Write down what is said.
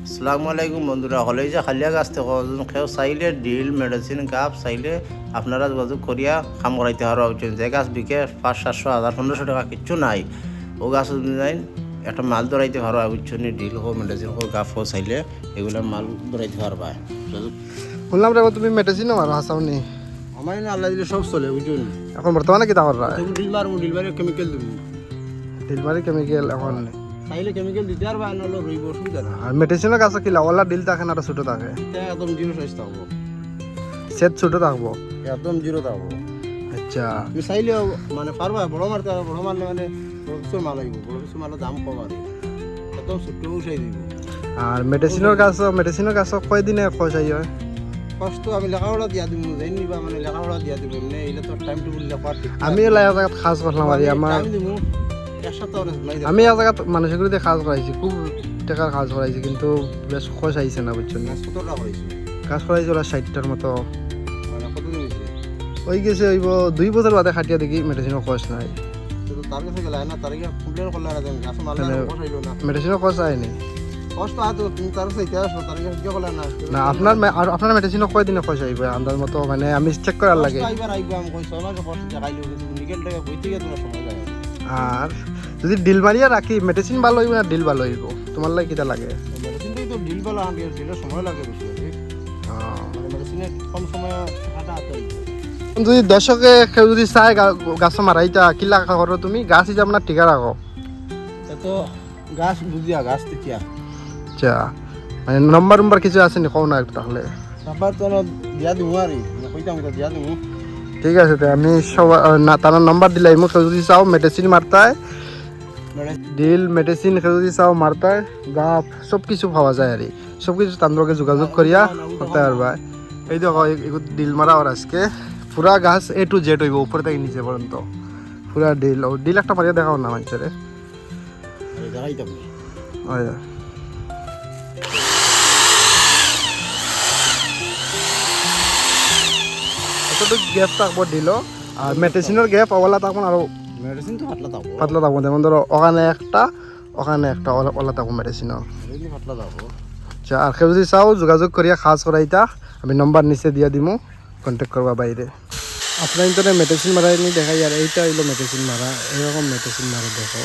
আসসালামু আলাইকুম বন্ধুরা, হলেই যে খালিয়া গাছ থেকে কেউ চাইলে ডিল মেডিসিন গাছ চাইলে আপনারা যোগাযোগ করিয়া কাম করাইতে পারো। যে গাছ বিকে 500-700 1500 টাকা কিচ্ছু নাই, ও গাছ যাই একটা মাল ধরাইতে পারো। বুঝছো নি, ডিল হোক মেডিসিন হোক গাছ হোক চাইলে এগুলো মাল ধরাইতে পারবা। শুনলাম রে তুমি মেডিসিনও মারো হাসাওনি। আমার আল্লাহ দিলে সব চলে, বুঝছো নি। এখন বর্তমানে কি তাকর রায় ডিল মারবো, ডিল মারে কেমিক্যাল দেবো, ডিলমারি কেমিক্যাল এখন চাইলে কেমিক্যাল দিতে পারবা, নাহলে রইব, অসুবিধা না। আর মেডিসিনের কাছে কি ওলা ডিল থাকে না ছোট থাকে? একদম জিরো সাইজ থাকবো, সেট ছোট থাকবো, একদম জিরো থাকবো। আচ্ছা তুমি চাইলে মানে পারবা বড় মারতে, বড় মারলে মানে বড় কিছু মাল আইব, বড় কিছু মালের দাম কম আর একদম ছোট্ট উঠাই দিব। আর মেডিসিনের কাছে কয়দিনে খসাই হয়? কষ্ট আমি লেখাপড়া দিয়া দিব, যাই নিবা মানে লেখাপড়া দিয়া দিব, এমনি এইলে তো টাইম টেবিল লেখার ঠিক আমি এলাই জায়গাত খাস করলাম আর আমার টাইম দিব এক সপ্তাহ নাই। আমি এই জায়গাত মানুষের গুলিতে কাজ করাইছি, খুব টাকার কাজ করাইছি, কিন্তু বেশ খস আইছে না, বুঝছো না। কত টাকা করেছি কাজ করাইছি ওরা 60টার মতো মানে কতদিন হয়েছে? ওই গেছে হইব 2 বছর বাদে খাটিয়া দেখি মেডিসিনের খস নাই। তো তার কাছে গেলে না, তার কমপ্লেন করলে আর আমি গাছ মারলে বসাইল না, মেডিসিনের খস আইনি কষ্ট আছে। তুমি তার কাছে ইতিহাস তার কাছে কি করলে না না। আপনার মেডিসিনও কয়দিনে খস আইব আন্দাজ মতো? মানে আমি চেক করার লাগে। আইবার আইবা আমি কই 6 মাস কষ্ট দেখাইলো, কিন্তু নিকেল টাকা বইতে গিয়ে তোমার সময় লাগে। আর যদি ডিল মারিয়া রাখি মেডিসিন ভালো হইব না ডিল ভালো হইব? তোমার লাগে কিটা লাগে? মেডিসিনটাই তো ডিল বেলা আনবে, ডিলের সময় লাগে বেশি। মানে মেডিসিনে কম সময় হাঁটা হাতে। যদি দর্শকে কেউ যদি চায় গাছ মারাইতা কি লাগা করো তুমি? গাছ হিসাব না টিকা রাখো? তো গাছ বুঝিয়া গাছ তেতিয়া আচ্ছা, মানে নম্বর কিছু আছে নি কও না একটু তাহলে। তারপর তো দিয়া দিব আর কইতাম তো দিয়া দিব। ঠিক আছে, তো আমি সব না তার নাম্বার দিলাই, মোক কেউ যদি চাও মেডিসিন মারতায়, ডিল মেডিসিন কেউ যদি চাও মারতায়, গা সব কিছু পাওয়া যায় আর সব কিছু তান্দ্রকে যোগাযোগ করিয়া করতে পারবা। এই দেখো এগুলো ডিল মারা ওর আজকে পুরা গাছ A to Z হইব, উপরে থেকে নিচে পর্যন্ত পুরা ডিল একটা মারিয়া দেখাও না মানুষের। দেখাইতাম এতটুকু গ্যাপ থাকবো ডিল, আর মেডিসিনের গ্যাপ ওলা থাকবো আরো মেডিসিন তো পাতলা থাকবো, পাতলা থাকবো। যেমন ধরো ওখানে একটা ওলা থাকবো মেডিসিনও পাতলা থাকবো। আচ্ছা, আর কেউ যদি চাও যোগাযোগ করিয়া খাস করাইতা, আমি নম্বর নিচে দিয়া দিমু, কন্ট্যাক্ট করবা বাইরে। আপনার ইন্টারনেট মেডিসিন মারা দেখাই, আর এইটা হইলো মেডিসিন মারা, এরকম মেডিসিন মারা দেখো।